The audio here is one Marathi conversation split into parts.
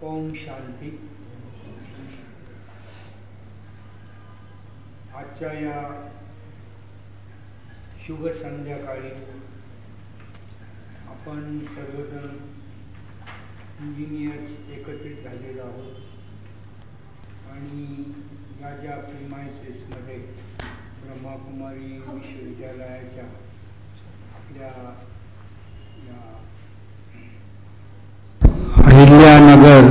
ओम शांती। आजच्या या शुभ संध्याकाळी आपण सर्वजण इंजिनियर्स एकत्रित झालेलो आहोत आणि या ज्या प्रिमायसेसमध्ये ब्रह्माकुमारी विश्वविद्यालयाच्या आपल्या या अहिल्यानगर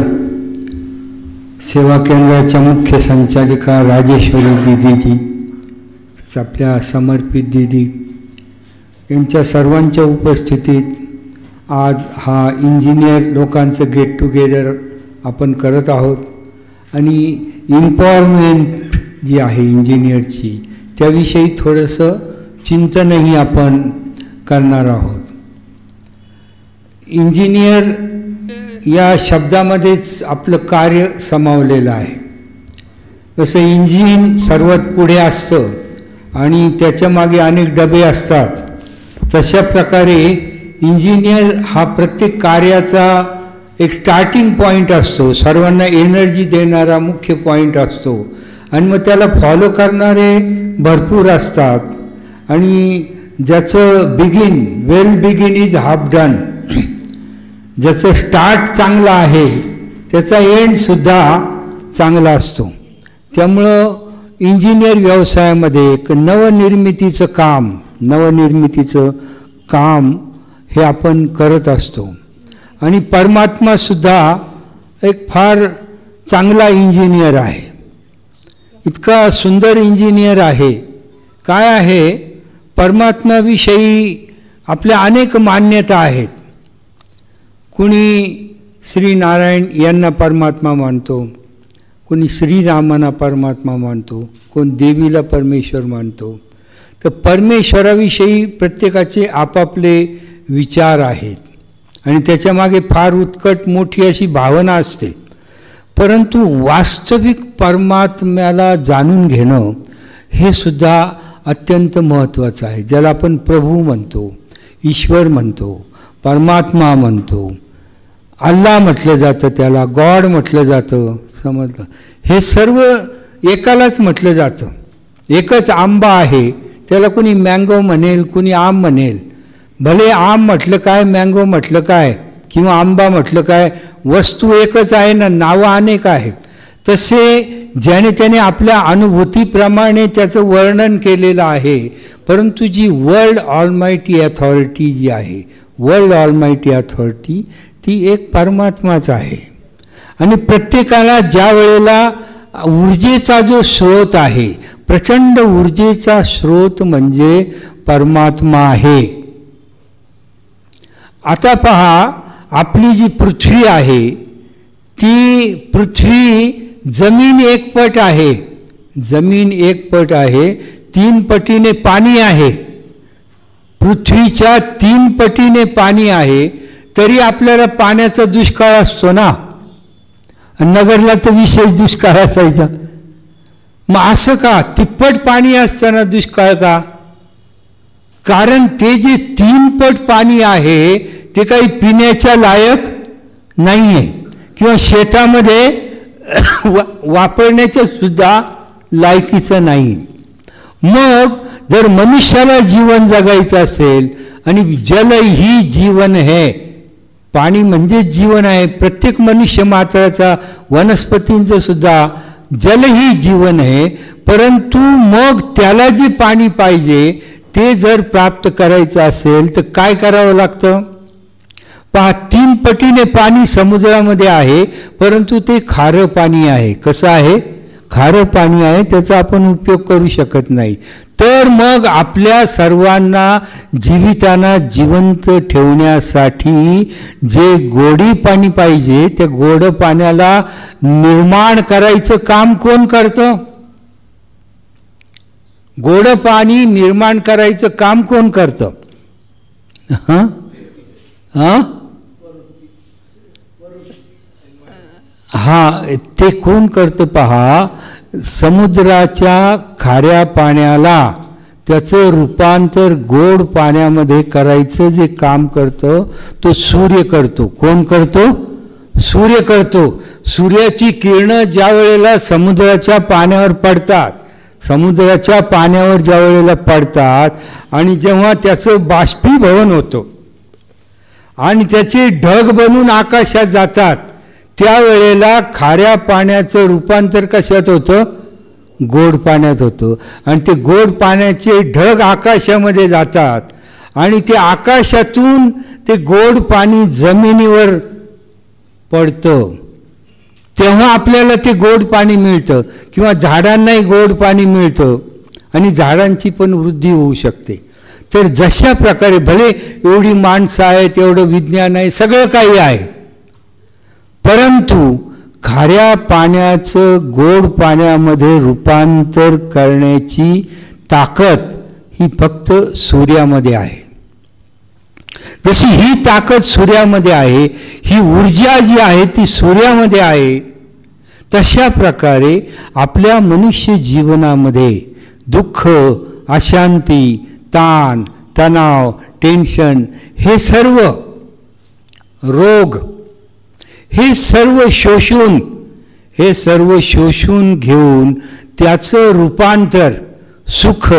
सेवा केंद्राच्या मुख्य संचालिका राजेश्वरी दीदीजी, आपल्या समर्पित दीदी यांच्या सर्वांच्या उपस्थितीत आज हा इंजिनियर लोकांचं गेट टुगेदर आपण करत आहोत आणि एम्पॉवरमेंट जी आहे इंजिनियरची त्याविषयी थोडंसं चिंतनही आपण करणार आहोत। इंजिनियर या शब्दामध्येच आपलं कार्य सामावलेलं आहे। जसं इंजिन सर्वात पुढे असतं आणि त्याच्या मागे अनेक डबे असतात, तशा प्रकारे इंजिनियर हा प्रत्येक कार्याचा एक स्टार्टिंग पॉईंट असतो, सर्वांना एनर्जी देणारा मुख्य पॉईंट असतो आणि मग त्याला फॉलो करणारे भरपूर असतात आणि ज्याचं वेल बिगिन इज हाफ डन, ज्याचं स्टार्ट चांगलं आहे त्याचा एंडसुद्धा चांगला असतो। त्यामुळं इंजिनियर व्यवसायामध्ये एक नवनिर्मितीचं काम हे आपण करत असतो आणि परमात्मासुद्धा एक फार चांगला इंजिनियर आहे, इतका सुंदर इंजिनियर आहे। काय आहे, परमात्म्याविषयी आपल्या अनेक मान्यता आहेत। कुणी श्री नारायण यांना परमात्मा मानतो, कोणी श्रीरामांना परमात्मा मानतो, कोण देवीला परमेश्वर मानतो। तर परमेश्वराविषयी प्रत्येकाचे आपापले विचार आहेत आणि त्याच्यामागे फार उत्कट मोठी अशी भावना असते। परंतु वास्तविक परमात्म्याला जाणून घेणं हे सुद्धा अत्यंत महत्त्वाचं आहे, ज्याला आपण प्रभू म्हणतो, ईश्वर म्हणतो, परमात्मा म्हणतो, अल्लाह म्हटलं जातं, त्याला गॉड म्हटलं जातं, समजलं। हे सर्व एकालाच म्हटलं जातं। एकच आंबा आहे, त्याला कुणी मँगो म्हणेल, कुणी आम म्हणेल। भले आम म्हटलं काय, मँगो म्हटलं काय किंवा आंबा म्हटलं काय, वस्तू एकच आहे ना, नावं अनेक आहेत। तसे ज्याने त्याने आपल्या अनुभूतीप्रमाणे त्याचं वर्णन केलेलं आहे। परंतु जी वर्ल्ड ऑलमायटी अथॉरिटी जी आहे, वर्ल्ड ऑलमायटी अथॉरिटी ती एक परमात्माच आहे आणि प्रत्येकाला ज्या वेळेला ऊर्जेचा जो स्रोत आहे, प्रचंड ऊर्जेचा स्रोत म्हणजे परमात्मा आहे। आता पहा, आपली जी पृथ्वी आहे ती पृथ्वी जमीन एक पट आहे, जमीन एक पट आहे, 3 पटीने पाणी आहे, पृथ्वीच्या 3 पटीने पाणी आहे, तरी आपल्याला पाण्याचा दुष्काळ असतो ना। नगरला तर विशेष दुष्काळ असायचा, मग असं का, तिप्पट पाणी असताना दुष्काळ का? कारण ते जे 3 पट पाणी आहे ते काही पिण्याच्या लायक नाही आहे किंवा शेतामध्ये वापरण्याच्या सुद्धा लायकीचं नाही। मग जर मनुष्याला जीवन जगायचं असेल आणि जल ही जीवन है, पाणी म्हणजे जीवन आहे, प्रत्येक मनुष्य मात्राचा, वनस्पतींचं सुद्धा जल ही जीवन आहे। परंतु मग त्याला जे पाणी पाहिजे ते जर प्राप्त करायचं असेल तर काय करावं लागतं? पहा, 3 पटीने पाणी समुद्रामध्ये आहे, परंतु ते खारं पाणी आहे। कसं आहे? खारं पाणी आहे, त्याचा आपण उपयोग करू शकत नाही। तर मग आपल्या सर्वांना जीवितांना जिवंत ठेवण्यासाठी जे गोडी पाणी पाहिजे, त्या गोड पाण्याला निर्माण करायचं काम कोण करतं? गोड पाणी निर्माण करायचं काम कोण करतं? ते कोण करतं पहा, समुद्राच्या खाऱ्या पाण्याला त्याचं रूपांतर गोड पाण्यामध्ये करायचं जे काम करतं तो सूर्य करतो। कोण करतो? सूर्य करतो. सूर्याची किरणं ज्या वेळेला समुद्राच्या पाण्यावर पडतात, समुद्राच्या पाण्यावर ज्या वेळेला पडतात आणि जेव्हा त्याचं बाष्पीभवन होतं आणि त्याचे ढग बनून आकाशात जातात, त्यावेळेला खाऱ्या पाण्याचं रूपांतर कशात होतं? गोड पाण्यात होतं. आणि ते गोड पाण्याचे ढग आकाशामध्ये जातात आणि ते आकाशातून ते गोड पाणी जमिनीवर पडतं, तेव्हा आपल्याला ते गोड पाणी मिळतं. किंवा झाडांनाही गोड पाणी मिळतं आणि झाडांची पण वृद्धी होऊ शकते. तर जशा प्रकारे भले एवढी माणसं आहेत, एवढं विज्ञान आहे, सगळं काही आहे, परंतु खाऱ्या पाण्याचं गोड पाण्यामध्ये रूपांतर करण्याची ताकद ही फक्त सूर्यामध्ये आहे. जशी ही ताकद सूर्यामध्ये आहे, ही ऊर्जा जी आहे ती सूर्यामध्ये आहे, तशा प्रकारे आपल्या मनुष्य जीवनामध्ये दुःख, अशांती, ताण, तणाव, टेन्शन, हे सर्व रोग, हे सर्व शोषून घेऊन त्याचं रूपांतर सुख,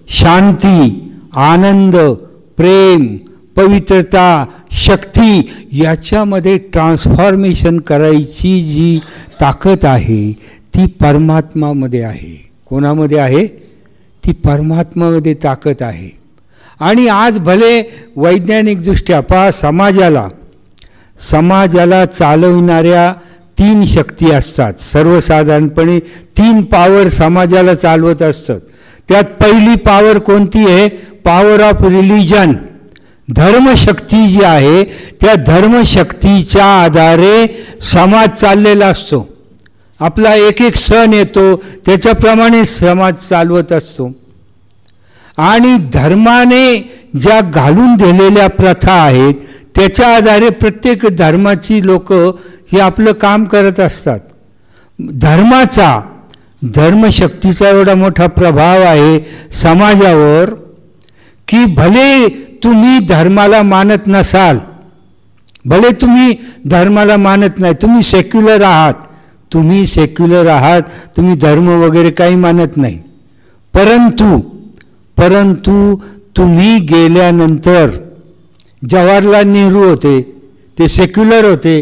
शांती, आनंद, प्रेम, पवित्रता, शक्ती याच्यामध्ये ट्रान्सफॉर्मेशन करायची जी ताकद आहे ती परमात्मामध्ये आहे. कोणामध्ये आहे? ती परमात्मामध्ये ताकद आहे. आणि आज भले वैज्ञानिकदृष्ट्या पहा, समाजाला चालविणाऱ्या 3 शक्ती असतात. सर्वसाधारणपणे 3 पॉवर समाजाला चालवत असतात. त्यात पहिली पॉवर कोणती आहे? Power of religion. धर्मशक्ती जी आहे त्या धर्मशक्तीच्या आधारे समाज चाललेला असतो. आपला एक एक सण येतो त्याच्याप्रमाणे समाज चालवत असतो. आणि धर्माने ज्या घालून दिलेल्या प्रथा आहेत त्याच्या आधारे प्रत्येक धर्माची लोक हे आपलं काम करत असतात. धर्मशक्तीचा एवढा मोठा प्रभाव आहे समाजावर की भले तुम्ही धर्माला मानत नसाल, भले तुम्ही धर्माला मानत नाही, तुम्ही सेक्युलर आहात, तुम्ही धर्म वगैरे काही मानत नाही, परंतु तुम्ही गेल्यानंतर जवाहरलाल नेहरू होते, ते सेक्युलर होते,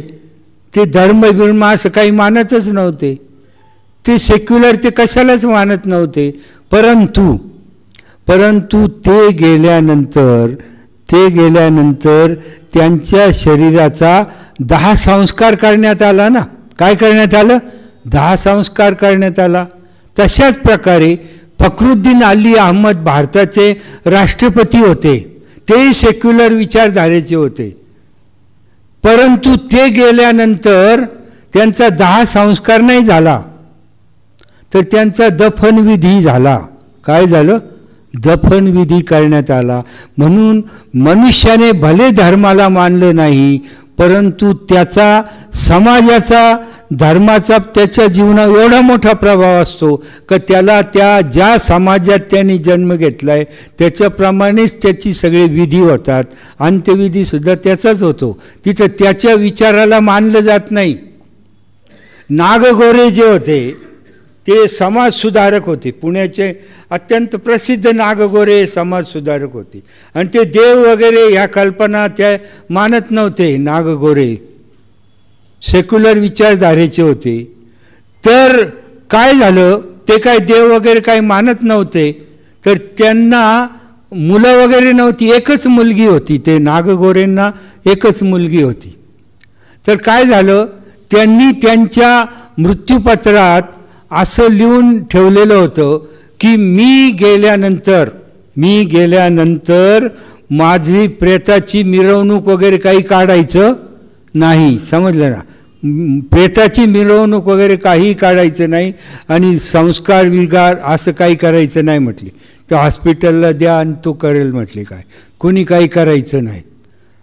ते धर्म असं काही मानतच नव्हते, ते सेक्युलर ते कशालाच मानत नव्हते. परंतु ते गेल्यानंतर त्यांच्या शरीराचा 10 संस्कार करण्यात आला ना. काय करण्यात आलं? 10 संस्कार करण्यात आला. तशाच प्रकारे फखरुद्दीन अली अहमद भारताचे राष्ट्रपती होते, ते सेक्युलर विचारधारेचे होते, परंतु ते गेल्यानंतर त्यांचा 10 संस्कार नाही झाला, तर त्यांचा दफनविधी झाला. काय झालं? दफनविधी करण्यात आला. म्हणून मनुष्याने भले धर्माला मानलं नाही, परंतु त्याचा समाजाचा, धर्माचा त्याच्या जीवनावर एवढा मोठा प्रभाव असतो की त्याला ज्या समाजात त्यांनी जन्म घेतलाय त्याच्याप्रमाणेच त्याची सगळे विधी होतात. अंत्यविधीसुद्धा त्याचाच होतो. तिथं त्याच्या विचाराला मानलं जात नाही. नागगोरे जे होते ते समाजसुधारक होते. पुण्याचे अत्यंत प्रसिद्ध नागगोरे समाजसुधारक होते आणि ते देव वगैरे ह्या कल्पना त्या मानत नव्हते. नागगोरे सेक्युलर विचारधारेचे होते. तर काय झालं, ते काय देव वगैरे काही मानत नव्हते, तर त्यांना मुलं वगैरे नव्हती, एकच मुलगी होती. ते नागगोरेंना एकच मुलगी होती. तर काय झालं, त्यांनी त्यांच्या मृत्यूपत्रात असं लिहून ठेवलेलं होतं की मी गेल्यानंतर माझी प्रेताची मिरवणूक वगैरे काही काढायचं नाही. समजलं ना? प्रेताची मिरवणूक वगैरे काही काढायचं नाही आणि संस्कार विगार असं काही करायचं नाही म्हटली. तर हॉस्पिटलला द्या आणि तो करेल म्हटले. काय कोणी काही करायचं नाही.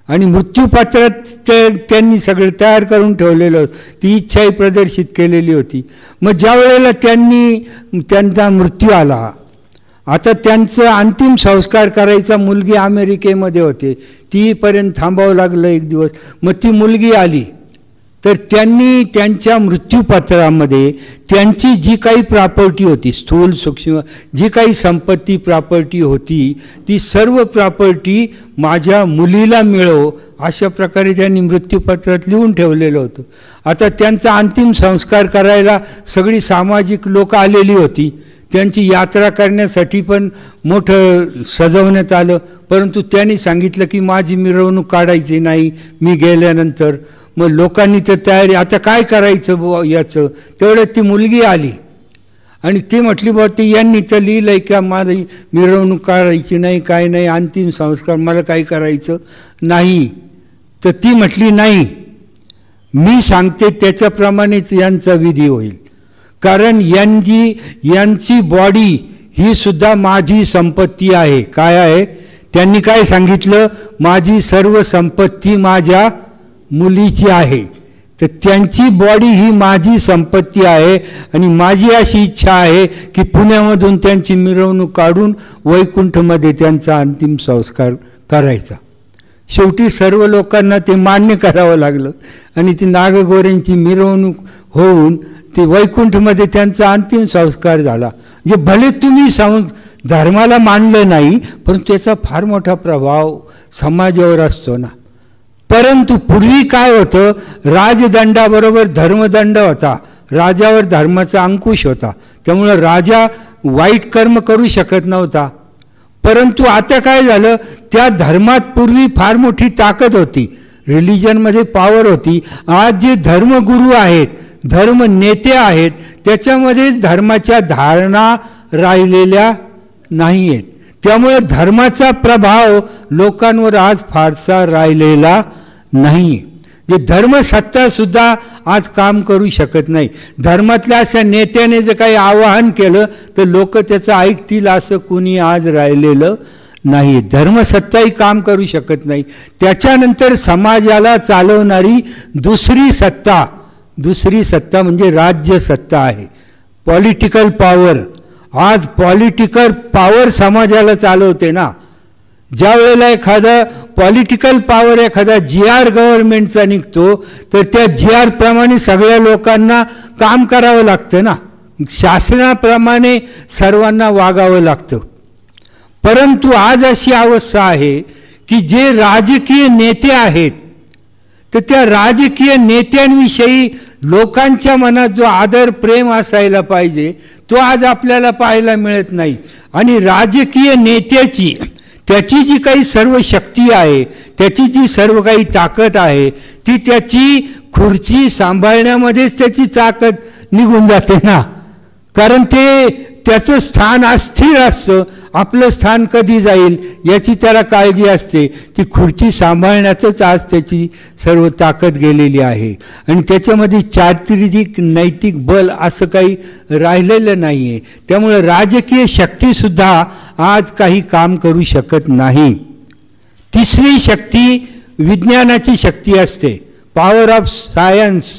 आणि मृत्यूपत्रात त्यांनी सगळं तयार करून ठेवलेलं होतं. ती इच्छाही प्रदर्शित केलेली होती. मग ज्या वेळेला त्यांचा मृत्यू आला, आता त्यांचं अंतिम संस्कार करायचा, मुलगी अमेरिकेमध्ये होते, तीपर्यंत थांबावं लागलं एक दिवस. मग ती मुलगी आली तर त्यांनी त्यांच्या मृत्यूपत्रामध्ये त्यांची जी काही प्रॉपर्टी होती, स्थूल सूक्ष्म जी काही संपत्ती प्रॉपर्टी होती, ती सर्व प्रॉपर्टी माझ्या मुलीला मिळो अशा प्रकारे त्यांनी मृत्यूपत्रात लिहून ठेवलेलं होतं. आता त्यांचा अंतिम संस्कार करायला सगळी सामाजिक लोक आलेली होती. त्यांची यात्रा करण्यासाठी पण मोठं सजवण्यात आलं, परंतु त्यांनी सांगितलं की माझी मिरवणूक काढायची नाही मी गेल्यानंतर. मग लोकांनी तर तयारी, आता काय करायचं बुवा याचं. तेवढ्यात ती मुलगी आली आणि ती म्हटली बुवा ती यांनी तर लिहिलं आहे का माझी मिरवणूक काढायची नाही, काय नाही, अंतिम संस्कार मला काही करायचं नाही. तर ती म्हटली नाही, मी सांगते त्याच्याप्रमाणेच यांचा विधी होईल, कारण यांची बॉडी ही सुद्धा माझी संपत्ती आहे. काय आहे त्यांनी काय सांगितलं, माझी सर्व संपत्ती माझ्या मुलीची आहे. तर त्यांची बॉडी ही माझी संपत्ती आहे आणि माझी अशी इच्छा आहे की पुण्यामधून त्यांची मिरवणूक काढून वैकुंठमध्ये त्यांचा अंतिम संस्कार करायचा. शेवटी सर्व लोकांना ते मान्य करावं लागलं आणि ती नागगोऱ्यांची मिरवणूक होऊन ते वैकुंठमध्ये त्यांचा अंतिम संस्कार झाला. जे भले तुम्ही धर्माला मानलं नाही, परंतु त्याचा फार मोठा प्रभाव समाजावर असतो ना. परंतु पूर्वी काय होतं, राजदंडाबरोबर धर्मदंड होता, राजावर धर्माचा अंकुश होता, त्यामुळं राजा वाईट कर्म करू शकत नव्हता. परंतु आता काय झालं, त्या धर्मात पूर्वी फार मोठी ताकद होती, रिलिजनमध्ये पॉवर होती. आज जे धर्मगुरू आहेत, धर्म नेते आहेत, त्याच्यामध्येच धर्माच्या धारणा राहिलेल्या नाही आहेत. त्यामुळे धर्माचा प्रभाव लोकांवर आज फारसा राहिलेला नाही. जे धर्मसत्तासुद्धा आज काम करू शकत नाही. धर्मातल्या अशा नेत्याने जर काही आवाहन केलं तर लोक त्याचं ऐकतील असं कुणी आज राहिलेलं नाही. धर्मसत्ताही काम करू शकत नाही. त्याच्यानंतर समाजाला चालवणारी दुसरी सत्ता म्हणजे राज्यसत्ता आहे, पॉलिटिकल पॉवर. आज पॉलिटिकल पॉवर समाजाला चालवते ना. ज्या वेळेला एखादा पॉलिटिकल पॉवर एखादा GR गव्हर्नमेंटचा निघतो तर त्या GR प्रमाणे सगळ्या लोकांना काम करावं लागतं ना, शासनाप्रमाणे सर्वांना वागावं लागतं. परंतु आज अशी अवस्था आहे की जे राजकीय नेते आहेत तर त्या राजकीय नेत्यांविषयी लोकांच्या मनात जो आदर प्रेम असायला पाहिजे तो आज आपल्याला पाहायला मिळत नाही. आणि राजकीय नेत्याची त्याची जी काही सर्व शक्ती आहे, त्याची जी सर्व काही ताकद आहे, ती त्याची खुर्ची सांभाळण्यामध्येच त्याची ताकद निघून जाते ना. कारण त्याचं स्थान अस्थिर असतं. आपलं स्थान कधी जाईल याची त्याला काळजी असते. ती खुर्ची सांभाळण्याचंच आज त्याची सर्व ताकद गेलेली आहे. आणि त्याच्यामध्ये चारित्रिक नैतिक बल असं काही राहिलेलं नाही आहे. त्यामुळे राजकीय शक्तीसुद्धा आज काही काम करू शकत नाही. तिसरी शक्ती विज्ञानाची शक्ती असते, पॉवर ऑफ सायन्स.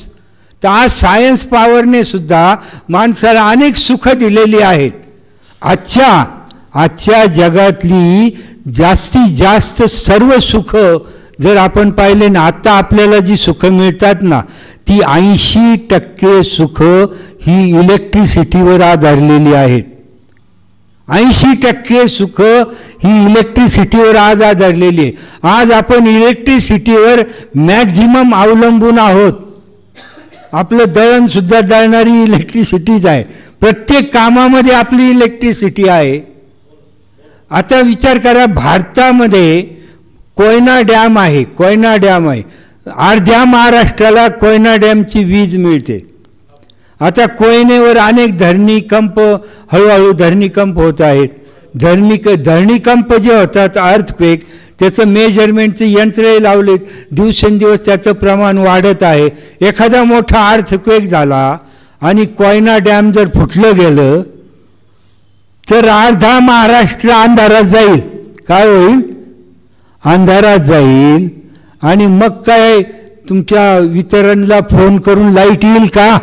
तर आज सायन्स पॉवरने सुद्धा माणसाला अनेक सुख दिलेली आहेत. आजच्या जगातली जास्तीत जास्त सर्व सुख जर आपण पाहिले ना, आता आपल्याला जी सुख मिळतात ना, ती 80% सुख ही इलेक्ट्रिसिटीवर आधारलेली आहेत. 80% सुख ही इलेक्ट्रिसिटीवर आज आधारलेली आहे. आज आपण इलेक्ट्रिसिटीवर मॅक्झिमम अवलंबून आहोत. आपलं दळणसुद्धा दळणारी इलेक्ट्रिसिटीच आहे. प्रत्येक कामामध्ये आपली इलेक्ट्रिसिटी आहे. आता विचार करा, भारतामध्ये कोयना डॅम आहे. अर्ध्या महाराष्ट्राला कोयना डॅमची वीज मिळते. आता कोयनेवर अनेक धरणीकंप, हळूहळू धरणीकंप होत आहेत. धरणीकंप जे होतात, अर्थक्वेक, त्याचं मेजरमेंटचे यंत्रही लावलेत. दिवसेंदिवस त्याचं प्रमाण वाढत आहे. एखादा मोठा अर्थक्वेक झाला आणि कोयना डॅम जर फुटलं गेलं तर अर्धा महाराष्ट्र अंधारात जाईल. काय होईल? अंधारात जाईल. आणि मग काय तुमच्या वितरणला फोन करून लाईट येईल का?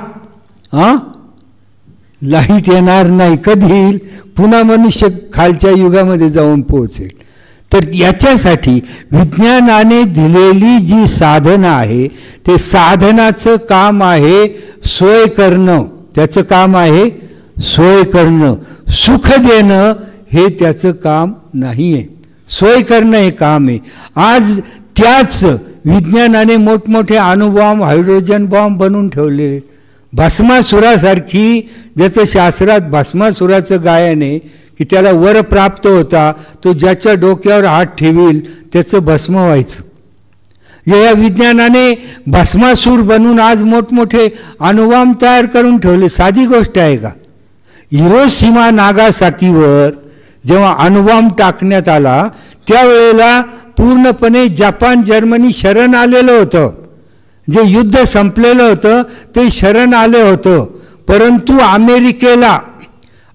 लाईट येणार नाही. कधी येईल? पुन्हा मनुष्य खालच्या युगामध्ये जाऊन पोहोचेल. तर याच्यासाठी विज्ञानाने दिलेली जी साधना आहे ते साधनाचं काम आहे सोय करणं, त्याचं काम आहे सोय करणं. सुख देणं हे त्याचं काम नाही आहे, सोय करणं हे काम आहे. आज त्याच विज्ञानाने मोठमोठे अणुबॉम्ब, हायड्रोजन बॉम्ब बनवून ठेवले. भस्मासुरासारखी, ज्याचं शास्त्रात भस्मासुराचं गायन आहे की त्याला वर प्राप्त होता, तो ज्याच्या डोक्यावर हात ठेवील त्याचं भस्म व्हायचं. या विज्ञानाने भस्मासूर बनवून आज मोठमोठे अणुबॉम्ब तयार करून ठेवले. साधी गोष्ट आहे का? हिरोशिमा नागासाकीवर जेव्हा अणुबॉम्ब टाकण्यात आला त्यावेळेला पूर्णपणे जपान, जर्मनी शरण आलेलं होतं. जे युद्ध संपलेलं होतं ते शरण आले होतं. परंतु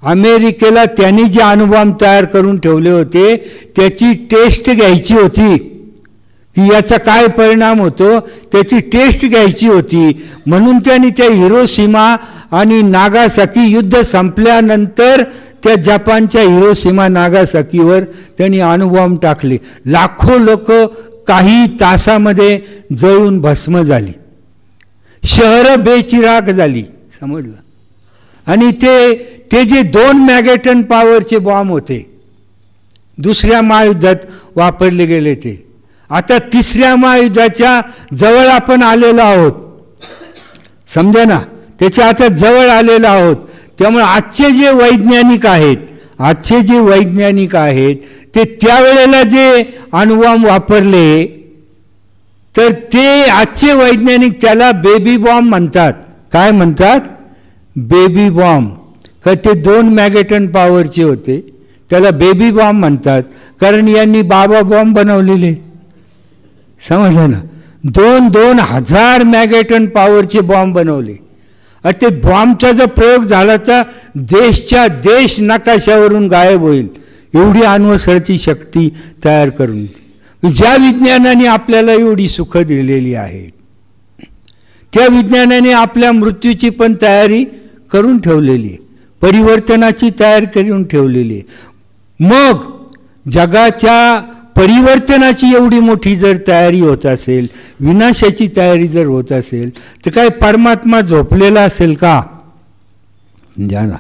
अमेरिकेला त्यांनी जे अणुबॉम्ब तयार करून ठेवले होते त्याची टेस्ट घ्यायची होती की याचा काय परिणाम होतो, त्याची टेस्ट घ्यायची होती. म्हणून त्यांनी त्या हिरोशिमा आणि नागासाकी युद्ध संपल्यानंतर त्या जपानच्या हिरोशिमा नागासाकीवर त्यांनी अणुबॉम्ब टाकले. लाखो लोक काही तासामध्ये जळून भस्म झाली, शहरं बेचिराग झाली, समजलं. आणि ते जे 2 मेगाटन पॉवरचे बॉम्ब होते दुसऱ्या महायुद्धात वापरले गेले, ते आता तिसऱ्या महायुद्धाच्या जवळ आपण आलेलो आहोत, समजा ना, त्याच्या आता जवळ आलेलो आहोत. त्यामुळे आजचे जे वैज्ञानिक आहेत ते त्यावेळेला जे अणुबॉम्ब वापरले तर ते आजचे वैज्ञानिक त्याला बेबी बॉम्ब म्हणतात. काय म्हणतात? Baby bomb. का ते 2 मेगाटन पॉवरचे होते, त्याला बेबी बॉम्ब म्हणतात, कारण यांनी बाबा बॉम्ब बनवलेले, समजलं ना. 2,000 मेगाटन पॉवरचे बॉम्ब बनवले. आणि ते बॉम्बचा जर प्रयोग झाला तर देशच्या देश नकाशावरून गायब होईल, एवढी अण्वस्त्राची शक्ती तयार करून. ज्या विज्ञानाने आपल्याला एवढी सुख दिलेली आहेत त्या विज्ञानाने आपल्या मृत्यूची पण तयारी करून ठेवलेली आहे, परिवर्तनाची तयारी करून ठेवलेली आहे. मग जगाच्या परिवर्तनाची एवढी मोठी जर तयारी होत असेल, विनाशाची तयारी जर होत असेल, तर काय परमात्मा झोपलेला असेल का? जाना,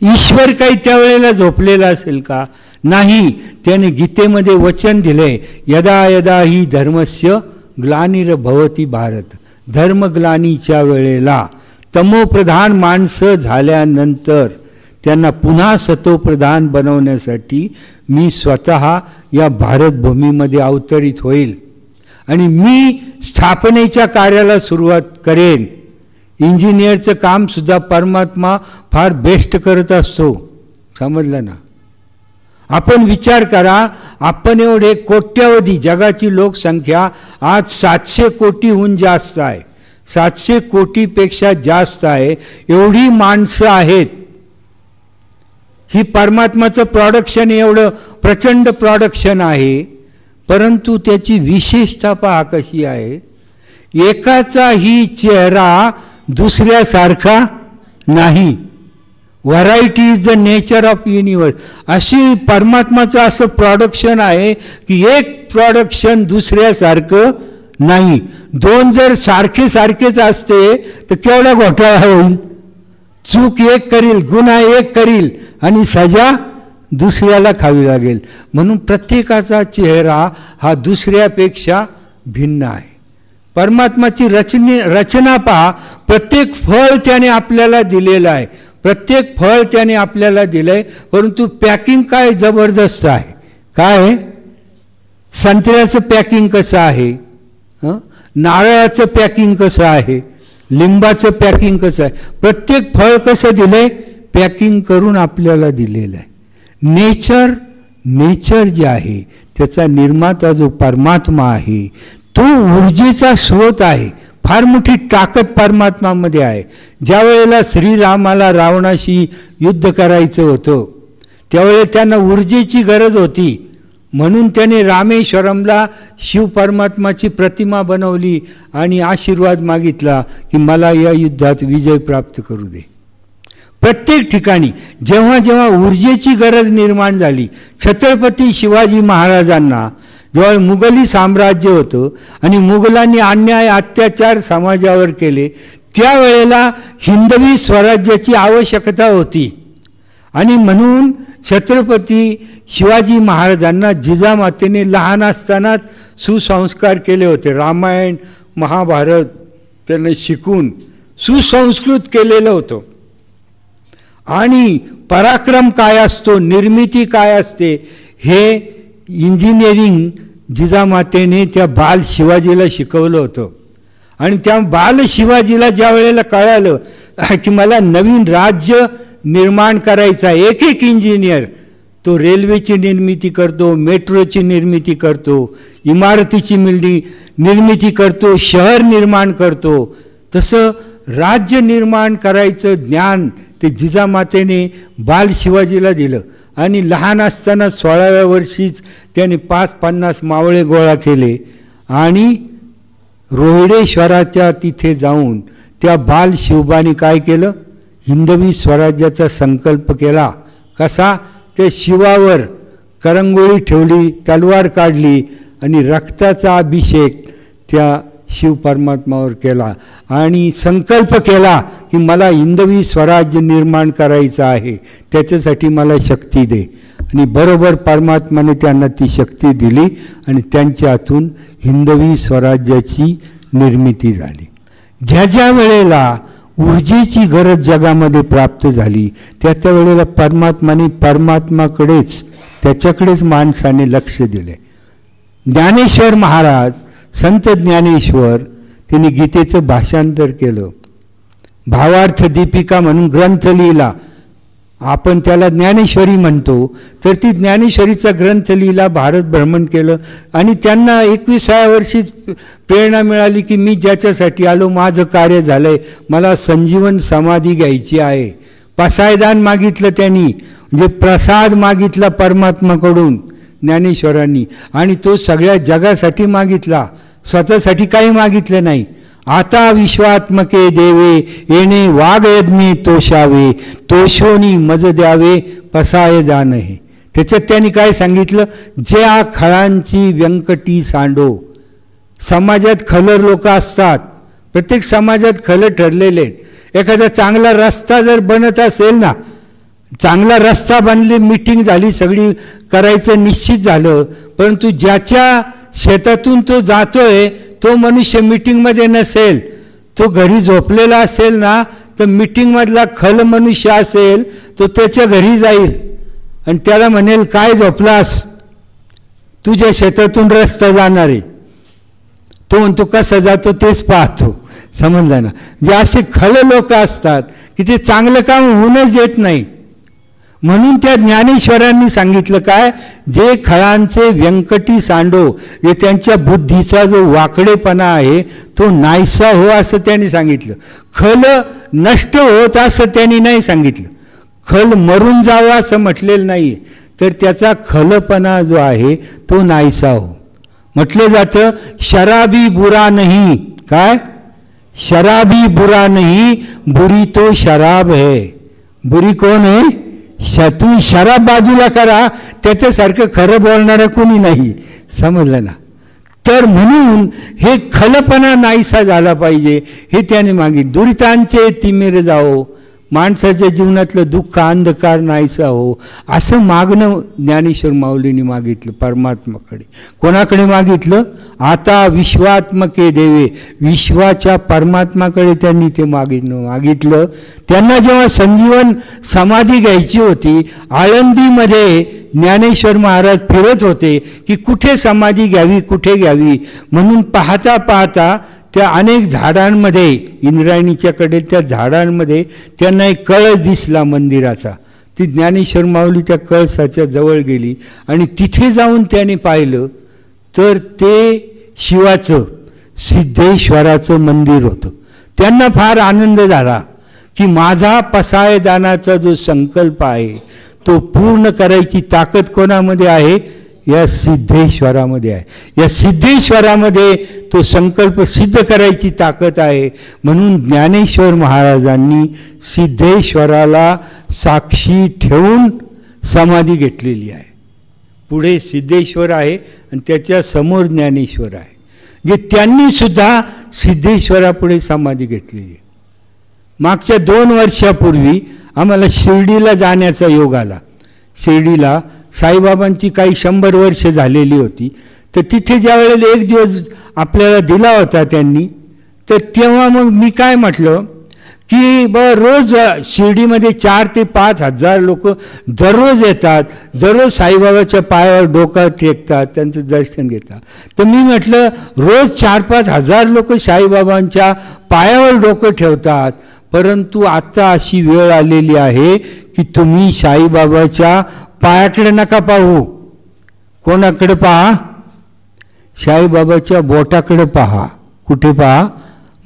ईश्वर काही त्यावेळेला झोपलेला असेल का? नाही. त्याने गीतेमध्ये वचन दिले, यदा यदा ही धर्मस्य ग्लानिर्भवती भारत. धर्मग्लानीच्या वेळेला तमोप्रधान माणसं झाल्यानंतर त्यांना पुन्हा सतोप्रधान बनवण्यासाठी मी स्वतः या भारतभूमीमध्ये अवतरित होईल आणि मी स्थापनेच्या कार्याला सुरुवात करेन. इंजिनियरचं कामसुद्धा परमात्मा फार बेस्ट करत असतो, समजलं ना. आपण विचार करा, आपण एवढे कोट्यावधी, जगाची लोकसंख्या आज 700 कोटीहून जास्त आहे, 700 कोटीपेक्षा जास्त आहे. एवढी माणसं आहेत. ही परमात्माचं प्रोडक्शन एवढं प्रचंड प्रोडक्शन आहे, परंतु त्याची विशेषता पहा कशी आहे. एकाचाही चेहरा दुसऱ्यासारखा नाही. Variety is the nature of universe. अशी परमात्माचं असं प्रोडक्शन आहे की एक प्रोडक्शन दुसऱ्यासारखं नाही. 2 जर सारखेच असते तर केवढा घोटाळा होईल. चूक एक करील, गुन्हा एक करील आणि सजा दुसऱ्याला खावी लागेल. म्हणून प्रत्येकाचा चेहरा हा दुसऱ्यापेक्षा भिन्न आहे. परमात्माची रचना पहा. प्रत्येक फळ त्याने आपल्याला दिलेलं आहे, प्रत्येक फळ त्याने आपल्याला दिलं आहे, परंतु पॅकिंग काय जबरदस्त आहे. काय आहे? संत्र्याचं पॅकिंग कसं आहे, नारळाचं पॅकिंग कसं आहे, लिंबाचं पॅकिंग कसं आहे. प्रत्येक फळ कसं दिलंय? पॅकिंग करून आपल्याला दिलेलं आहे. नेचर जे आहे त्याचा निर्माता जो परमात्मा आहे तो ऊर्जेचा स्रोत आहे. फार मोठी ताकद परमात्मामध्ये आहे. ज्या वेळेला श्रीरामाला रावणाशी युद्ध करायचं होतं त्यावेळेला त्यांना ऊर्जेची गरज होती, म्हणून त्याने रामेश्वरमला शिव परमात्माची प्रतिमा बनवली आणि आशीर्वाद मागितला की मला या युद्धात विजय प्राप्त करू दे. प्रत्येक ठिकाणी जेव्हा जेव्हा ऊर्जेची गरज निर्माण झाली, छत्रपती शिवाजी महाराजांना जेव्हा मुघली साम्राज्य होतं आणि मुघलांनी अन्याय अत्याचार समाजावर केले, त्यावेळेला हिंदवी स्वराज्याची आवश्यकता होती. आणि म्हणून छत्रपती शिवाजी महाराजांना जिजामातेने लहान असतानाच सुसंस्कार केले होते. रामायण महाभारत त्यांना शिकून सुसंस्कृत केलेलं होतं. आणि पराक्रम काय असतो, निर्मिती काय असते, हे इंजिनिअरिंग जिजामातेने त्या बाल शिवाजीला शिकवलं होतं. आणि त्या बाल शिवाजीला ज्या वेळेला कळालं की मला नवीन राज्य निर्माण करायचा, एक एक इंजिनियर तो रेल्वेची निर्मिती करतो, मेट्रोची निर्मिती करतो, इमारतीची निर्मिती करतो, शहर निर्माण करतो, तसं राज्य निर्माण करायचं ज्ञान ते जिजामातेने बाल शिवाजीला दिलं. आणि लहान असताना 16व्या वर्षीच त्याने 50 मावळे गोळा केले आणि रोहिडेश्वराच्या तिथे जाऊन त्या बाल शिवबाने काय केलं, हिंदवी स्वराज्याचा संकल्प केला. कसा, त्या शिवावर करंगोळी ठेवली, तलवार काढली आणि रक्ताचा अभिषेक त्या शिव परमात्मावर केला आणि संकल्प केला की मला हिंदवी स्वराज्य निर्माण करायचं आहे, त्याच्यासाठी मला शक्ती दे. आणि बरोबर परमात्माने त्यांना ती शक्ती दिली आणि त्यांच्या हातून हिंदवी स्वराज्याची निर्मिती झाली. ज्या ज्या वेळेला ऊर्जेची गरज जगामध्ये प्राप्त झाली त्या त्या वेळेला परमात्माकडेच त्याच्याकडेच माणसाने लक्ष दिले. ज्ञानेश्वर महाराज, संत ज्ञानेश्वर, त्यांनी गीतेचं भाषांतर केलं, भावार्थ दीपिका म्हणून ग्रंथ लिहिला. आपण त्याला ज्ञानेश्वरी म्हणतो, तर ती ज्ञानेश्वरीचा ग्रंथ लिहिला, भारत भ्रमण केलं. आणि त्यांना 21व्या वर्षीच प्रेरणा मिळाली की मी ज्याच्यासाठी आलो माझं कार्य झालं आहे, मला संजीवन समाधी घ्यायची आहे. पसायदान मागितलं त्यांनी, म्हणजे प्रसाद मागितला परमात्माकडून ज्ञानेश्वरांनी, आणि तो सगळ्या जगासाठी मागितला, स्वतःसाठी काही मागितलं नाही. आता विश्वात्मके देवे येणे वाघ यज्ञे तोषावे, तोषोनी मज द्यावे पसाय जाण हे. त्याच्यात त्यांनी काय सांगितलं, ज्या खळांची व्यंकटी सांडो. समाजात खलर लोक असतात, प्रत्येक समाजात खल ठरलेले आहेत. एखादा चांगला रस्ता जर बनत असेल ना, चांगला रस्ता बनली, मीटिंग झाली, सगळी करायचं निश्चित झालं, परंतु ज्याच्या शेतातून तो जातोय तो मनुष्य मीटिंगमध्ये नसेल, तो घरी झोपलेला असेल ना, तर मीटिंगमधला खल मनुष्य असेल तो त्याच्या घरी जाईल आणि त्याला म्हणेल काय झोपलास, तुझ्या शेतातून रस्ता जाणार आहे. तो म्हणतो कसं जातो तेच पाहतो. समजलं ना. जे असे खल लोक असतात की ते चांगलं काम होऊनच देत नाही. म्हणून त्या ज्ञानेश्वरांनी सांगितलं काय, जे खळांचे व्यंकटी सांडो, जे त्यांच्या बुद्धीचा जो वाकडेपणा आहे तो नाहीसा हो असं त्यांनी सांगितलं. खल नष्ट होत असं त्यांनी नाही सांगितलं, खल मरून जावा असं म्हटलेलं नाही, तर त्याचा खलपणा जो आहे तो नाहीसा हो. म्हटलं जातं शराबी बुरा नहीं, काय, शराबी बुरा नहीं, बुरी तो शराब है. बुरी कोण आहे, तुम्ही शराब बाजूला करा, त्याच्यासारखं खरं बोलणारं कोणी नाही. समजलं ना. तर म्हणून हे खलपणा नाहीसा झाला पाहिजे हे त्याने मागितलं. दुरितांचे तिमिर जाओ, माणसाच्या जीवनातलं दुःख अंधकार नाहीसा हो असं मागणं ज्ञानेश्वर माऊलींनी मागितलं परमात्माकडे. कोणाकडे मागितलं, आता विश्वात्मके देवे, विश्वाच्या परमात्माकडे त्यांनी ते मागितलं. त्यांना जेव्हा संजीवन समाधी घ्यायची होती, आळंदीमध्ये ज्ञानेश्वर महाराज फिरत होते की कुठे समाधी घ्यावी, कुठे घ्यावी, म्हणून पाहता पाहता त्या अनेक झाडांमध्ये, इंद्रायणीच्याकडे त्या झाडांमध्ये त्यांना एक कळस दिसला मंदिराचा. ती ज्ञानेश्वर माऊली त्या कळसाच्या जवळ गेली आणि तिथे जाऊन त्याने पाहिलं तर ते शिवाचं, सिद्धेश्वराचं मंदिर होतं. त्यांना फार आनंद झाला की माझा पसायदानाचा जो संकल्प आहे तो पूर्ण करायची ताकद कोणामध्ये आहे, या सिद्धेश्वरामध्ये आहे. या सिद्धेश्वरामध्ये तो संकल्प सिद्ध करायची ताकद आहे. म्हणून ज्ञानेश्वर महाराजांनी सिद्धेश्वराला साक्षी ठेवून समाधी घेतलेली आहे. पुढे सिद्धेश्वर आहे आणि त्याच्या समोर ज्ञानेश्वर आहे, जे त्यांनी सुद्धा सिद्धेश्वरापुढे समाधी घेतलेली आहे. मागच्या 2 वर्षापूर्वी आम्हाला शिर्डीला जाण्याचा योग आला. शिर्डीला साईबाबांची काही 100 वर्ष झालेली होती. तर तिथे ज्या वेळेला 1 दिवस आपल्याला दिला होता त्यांनी, तर तेव्हा मग मी काय म्हटलं की रोज शिर्डीमध्ये 4 ते 5 हजार लोक दररोज येतात, दररोज साईबाबाच्या पायावर डोकं टेकतात, त्यांचं दर्शन घेतात. तर मी म्हटलं रोज 4-5 हजार लोक साईबाबांच्या पायावर डोकं ठेवतात, परंतु आता अशी वेळ आलेली आहे की तुम्ही साईबाबाच्या पायाकडे नका पाहू. कोणाकडे पहा? साईबाबाच्या बोटाकडे पहा. कुठे पहा?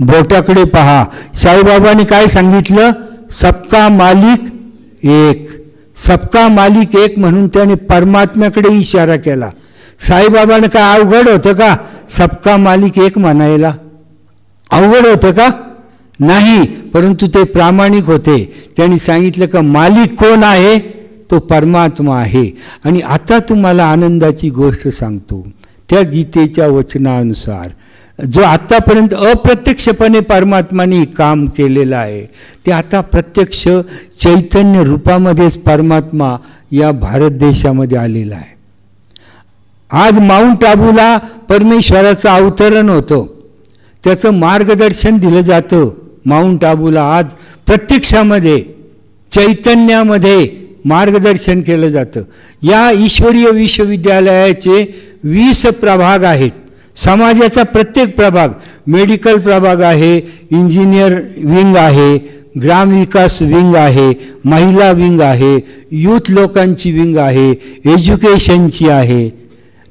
बोटाकडे पहा. साईबाबांनी काय सांगितलं? सबका मालिक एक. सबका मालिक एक म्हणून त्याने परमात्म्याकडे इशारा केला. साईबाबांना काय अवघड होतं का सबका मालिक एक म्हणायला? अवघड होतं का? नाही, परंतु ते प्रामाणिक होते. त्यांनी सांगितलं का मालिक कोण आहे? तो परमात्मा आहे. आणि आता तुम्हाला आनंदाची गोष्ट सांगतो. त्या गीतेच्या वचनानुसार जो आत्तापर्यंत अप्रत्यक्षपणे परमात्माने काम केलेलं आहे, ते आता प्रत्यक्ष चैतन्य रूपामध्येच परमात्मा या भारत देशामध्ये आलेला आहे. आज माउंट आबूला परमेश्वराचं अवतरण होतं, त्याचं मार्गदर्शन दिलं जातं. माउंट आबूला आज प्रत्यक्षामध्ये चैतन्यामध्ये मार्गदर्शन केलं जातं. या ईश्वरीय विश्वविद्यालयाचे 20 प्रभाग आहेत. समाजाचा प्रत्येक प्रभाग, मेडिकल प्रभाग आहे, इंजिनियर विंग आहे, ग्रामविकास विंग आहे, महिला विंग आहे, यूथ लोकांची विंग आहे, एज्युकेशनची आहे.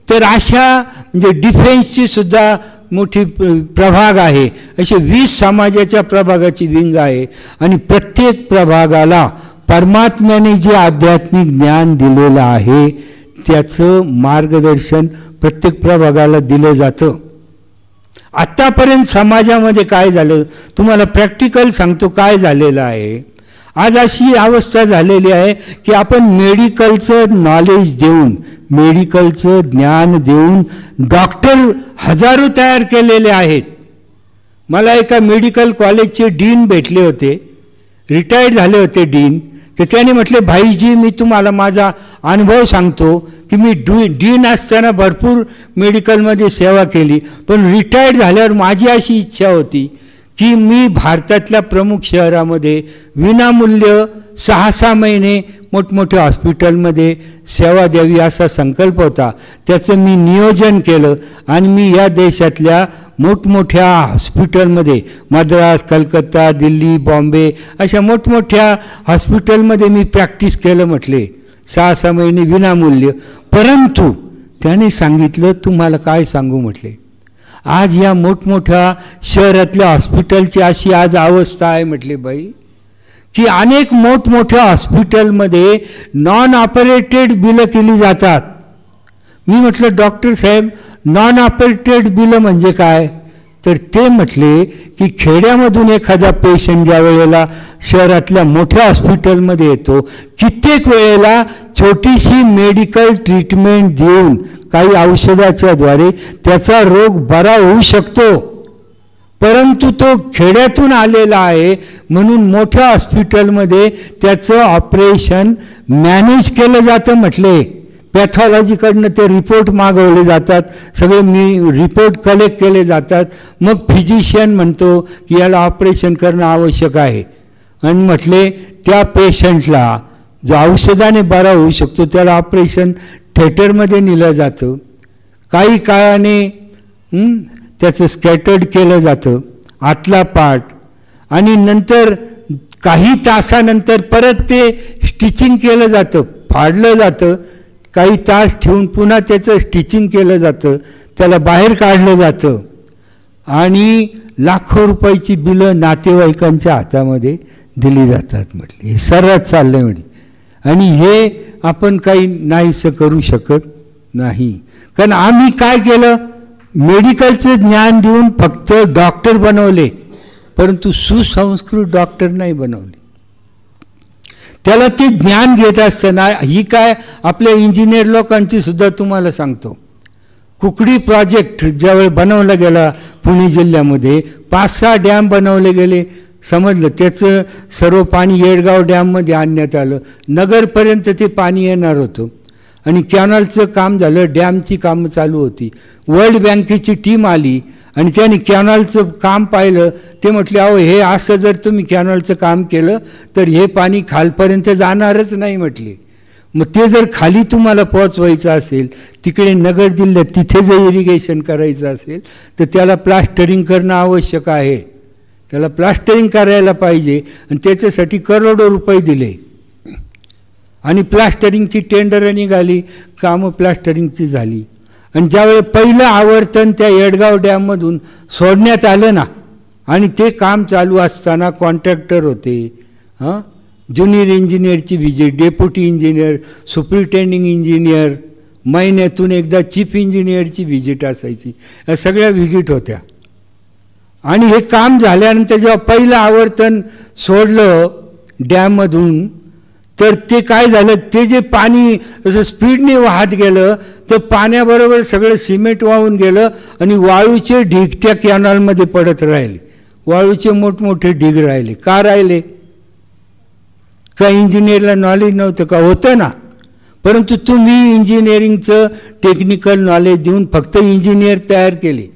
तर अशा म्हणजे डिफेन्सची सुद्धा मोठी प्रभाग आहे. असे 20 समाजाच्या प्रभागाची विंग आहे. आणि प्रत्येक प्रभागाला परमात्म्याने जे आध्यात्मिक ज्ञान दिलेलं आहे त्याचं मार्गदर्शन प्रत्येक प्रभागाला दिलं जातं. आत्तापर्यंत समाजामध्ये काय झालं तुम्हाला प्रॅक्टिकल सांगतो काय झालेलं आहे. आज अशी अवस्था झालेली आहे की आपण मेडिकलचं नॉलेज देऊन, मेडिकलचं ज्ञान देऊन डॉक्टर हजारो तयार केलेले आहेत. मला एका मेडिकल कॉलेजचे डीन भेटले होते, रिटायर्ड झाले होते डीन. तर त्याने म्हटले भाईजी मी तुम्हाला माझा अनुभव सांगतो की मी डीन असताना भरपूर मेडिकलमध्ये सेवा केली, पण रिटायर्ड झाल्यावर माझी अशी इच्छा होती की मी भारतातल्या प्रमुख शहरामध्ये विनामूल्य 6-6 महिने मोठमोठ्या हॉस्पिटलमध्ये सेवा द्यावी असा संकल्प होता. त्याचं मी नियोजन केलं आणि मी या देशातल्या मोठमोठ्या हॉस्पिटलमध्ये मद्रास, कलकत्ता, दिल्ली, बॉम्बे अशा मोठमोठ्या हॉस्पिटलमध्ये मी प्रॅक्टिस केलं म्हटले 6-6 महिने विनामूल्य. परंतु त्याने सांगितलं तुम्हाला काय सांगू म्हटले, आज या मोठमोठ्या शहरातल्या हॉस्पिटलची अशी आज अवस्था आहे म्हटले बाई की अनेक मोठमोठ्या हॉस्पिटलमध्ये नॉन ऑपरेटेड बिलं केली जातात. मी म्हटलं डॉक्टर साहेब नॉन ऑपरेटेड बिलं म्हणजे काय? तर ते म्हटले की खेड्यामधून एखादा पेशंट ज्या वेळेला शहरातल्या मोठ्या हॉस्पिटलमध्ये येतो, कित्येक वेळेला छोटीशी मेडिकल ट्रीटमेंट देऊन काही औषधाच्या द्वारे त्याचा रोग बरा होऊ शकतो, परंतु तो खेड्यातून आलेला आहे म्हणून मोठ्या हॉस्पिटलमध्ये त्याचं ऑपरेशन मॅनेज केलं जातं म्हटले. पॅथॉलॉजीकडनं ते रिपोर्ट मागवले जातात, सगळे रिपोर्ट कलेक्ट केले जातात. मग फिजिशियन म्हणतो की याला ऑपरेशन करणं आवश्यक आहे आणि म्हटले त्या पेशंटला जो औषधाने बरा होऊ शकतो त्याला ऑपरेशन थिएटरमध्ये नेलं जातं. काही काळाने त्याचं स्कॅटर्ड केलं जातं आतला पार्ट आणि नंतर काही तासानंतर परत ते स्टिचिंग केलं जातं, फाडलं जातं. काही तास ठेवून पुन्हा त्याचं स्टिचिंग केलं जातं, त्याला बाहेर काढलं जातं आणि लाखो रुपयाची बिलं नातेवाईकांच्या हातामध्ये दिली जातात म्हटले. हे सर्रास चाललं म्हटले. आणि हे आपण काही नाहीसं करू शकत नाही, कारण आम्ही काय केलं मेडिकलचं ज्ञान देऊन फक्त डॉक्टर बनवले, परंतु सुसंस्कृत डॉक्टर नाही बनवले. त्याला ते ज्ञान घेत असताना ही काय आपल्या इंजिनियर लोकांची सुद्धा तुम्हाला सांगतो, कुकडी प्रोजेक्ट ज्यावेळी बनवला गेला पुणे जिल्ह्यामध्ये 5-6 डॅम बनवले गेले. समजलं त्याचं सर्व पाणी येडगाव डॅममध्ये आणण्यात आलं. नगरपर्यंत ते पाणी येणार होतं आणि कॅनॉलचं काम झालं. डॅमची कामं चालू होती. वर्ल्ड बँकेची टीम आली आणि त्यांनी कॅनॉलचं काम पाहिलं. ते म्हटले अहो हे असं जर तुम्ही कॅनॉलचं काम केलं तर हे पाणी खालपर्यंत जाणारच नाही म्हटले. मग ते जर खाली तुम्हाला पोहोचवायचं असेल, तिकडे नगर जिल्ह्यात तिथे जर इरिगेशन करायचं असेल तर त्याला प्लास्टरिंग करणं आवश्यक आहे. त्याला प्लास्टरिंग करायला पाहिजे आणि त्याच्यासाठी करोडो रुपये दिले आणि प्लास्टरिंगची टेंडर निघाली, कामं प्लास्टरिंगची झाली. आणि ज्यावेळी पहिलं आवर्तन त्या येडगाव डॅममधून सोडण्यात आलं ना, आणि ते काम चालू असताना कॉन्ट्रॅक्टर होते, ज्युनियर इंजिनियरची visit, deputy engineer, superintending engineer, महिन्यातून एकदा चीफ इंजिनियरची व्हिजिट असायची. या सगळ्या व्हिजिट होत्या. आणि हे काम झाल्यानंतर जेव्हा पहिलं आवर्तन सोडलं डॅममधून तर ते काय झालं, ते जे पाणी असं स्पीडने वाहत गेलं तर पाण्याबरोबर सगळं सिमेंट वाहून गेलं आणि वाळूचे ढीग त्या कॅनॉलमध्ये पडत राहिले. वाळूचे मोठमोठे ढीग राहिले. का राहिले? का इंजिनियरला नॉलेज नव्हतं का? होतं ना. परंतु तुम्ही इंजिनिअरिंगचं टेक्निकल नॉलेज देऊन फक्त इंजिनियर तयार केले.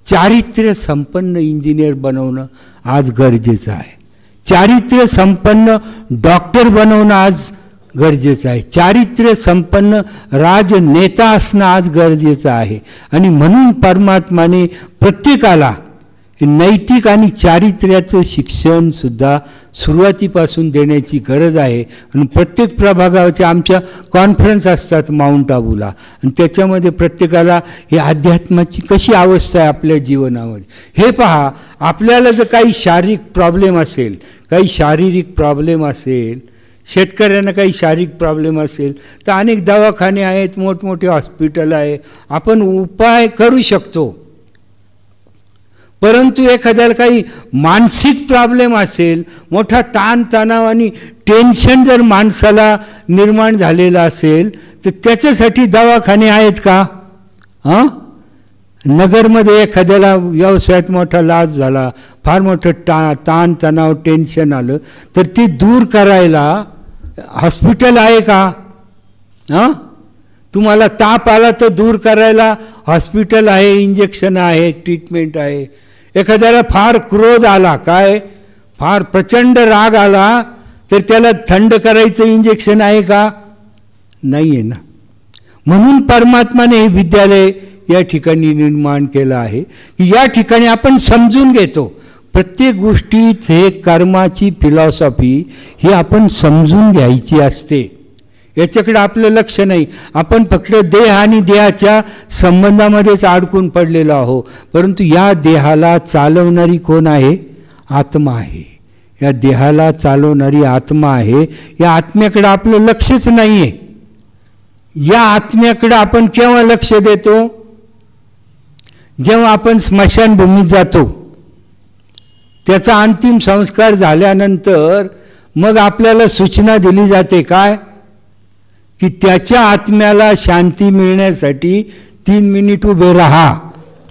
चारित्र्य संपन्न इंजिनियर बनवणं आज गरजेचं आहे. चारित्र्य संपन्न डॉक्टर बनवणं आज गरजेचं आहे. चारित्र्य संपन्न राजनेता असणं आज गरजेचं आहे. आणि म्हणून परमात्माने प्रत्येकाला नैतिक आणि चारित्र्याचं शिक्षणसुद्धा सुरुवातीपासून देण्याची गरज आहे. आणि प्रत्येक प्रभागाच्या आमच्या कॉन्फरन्स असतात माउंट आबूला, आणि त्याच्यामध्ये प्रत्येकाला हे अध्यात्माची कशी अवस्था आहे आपल्या जीवनामध्ये हे पहा. आपल्याला जर काही शारीरिक प्रॉब्लेम असेल, काही शारीरिक प्रॉब्लेम असेल, शेतकऱ्यांना काही शारीरिक प्रॉब्लेम असेल तर अनेक दवाखाने आहेत, मोठमोठे हॉस्पिटल आहे, आपण उपाय करू शकतो. परंतु एखाद्याला काही मानसिक प्रॉब्लेम असेल, मोठा ताणतणाव आणि टेन्शन जर माणसाला निर्माण झालेलं असेल तर त्याच्यासाठी दवाखाने आहेत का? नगरमध्ये एखाद्याला व्यवसायात मोठा लॉस झाला, फार मोठं ताणतणाव टेन्शन आलं तर ते दूर करायला हॉस्पिटल आहे का? तुम्हाला ताप आला तर दूर करायला हॉस्पिटल आहे, इंजेक्शन आहे, ट्रीटमेंट आहे. एखाद्याला फार क्रोध आला, काय फार प्रचंड राग आला तर त्याला थंड करायचं इंजेक्शन आहे का? नाही आहे ना. म्हणून परमात्माने हे विद्यालय या ठिकाणी निर्माण केलं आहे की या ठिकाणी आपण समजून घेतो. प्रत्येक गोष्टीत हे कर्माची फिलॉसॉफी ही आपण समजून घ्यायची असते. याच्याकडे आपलं लक्ष नाही. आपण फक्त देह आणि देहाच्या संबंधामध्येच अडकून पडलेलो आहोत. परंतु या देहाला चालवणारी कोण आहे? आत्मा आहे. या देहाला चालवणारी आत्मा आहे. या आत्म्याकडे आपलं लक्षच नाही आहे. या आत्म्याकडे आपण केव्हा लक्ष देतो? जेव्हा आपण स्मशानभूमीत जातो. त्याचा अंतिम संस्कार झाल्यानंतर मग आपल्याला सूचना दिली जाते काय की त्याच्या आत्म्याला शांती मिळण्यासाठी 3 मिनिट उभे राहा.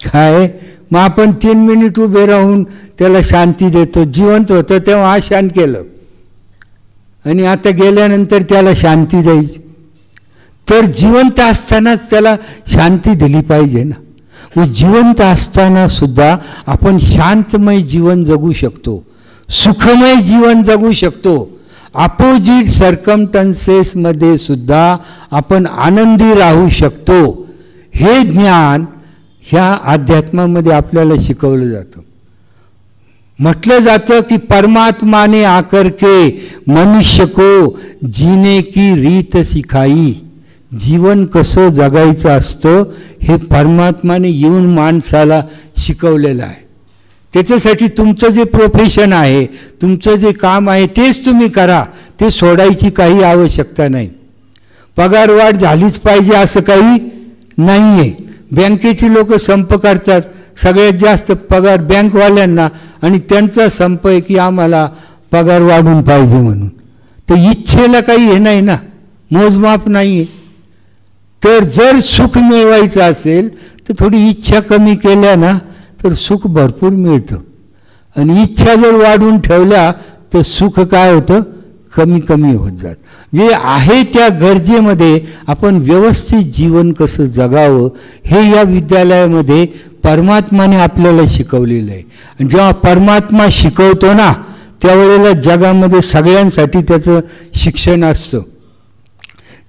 काय मग आपण 3 मिनिट उभे राहून त्याला शांती देतो. जिवंत होतं तेव्हा आशान केलं आणि आता गेल्यानंतर त्याला शांती द्यायची. तर जिवंत असतानाच त्याला शांती दिली पाहिजे ना. मग जिवंत असताना सुद्धा आपण शांतमय जीवन जगू शकतो, सुखमय जीवन जगू शकतो. अपोजिट सर्कमस्टन्सेसमध्ये सुद्धा आपण आनंदी राहू शकतो. हे ज्ञान ह्या अध्यात्मामध्ये आपल्याला शिकवलं जातं. म्हटलं जातं की परमात्मा ने आकर के मनुष्य को जीने की रीत सिखाई. जीवन कसं जगायचं असतं हे परमात्माने येऊन माणसाला शिकवलेलं आहे. त्याच्यासाठी तुमचं जे प्रोफेशन आहे, तुमचं जे काम आहे तेच तुम्ही करा. ते सोडायची काही आवश्यकता नाही. पगारवाढ झालीच पाहिजे असं काही नाही आहे. बँकेची लोक संप करतात, सगळ्यात जास्त पगार बँकवाल्यांना, आणि त्यांचा संप आहे की आम्हाला पगार वाढून पाहिजे म्हणून. तर इच्छेला काही हे नाही ना, मोजमाप नाही आहे. तर जर सुख मिळवायचं असेल तर थोडी इच्छा कमी केल्या ना तर सुख भरपूर मिळतं. आणि इच्छा जर वाढवून ठेवल्या तर सुख काय होतं, कमी कमी होत जात. जे आहे त्या गरजेमध्ये आपण व्यवस्थित जीवन कसं जगावं हे या विद्यालयामध्ये परमात्माने आपल्याला शिकवलेलं आहे. आणि जेव्हा परमात्मा शिकवतो ना त्यावेळेला जगामध्ये सगळ्यांसाठी त्याचं शिक्षण असतं.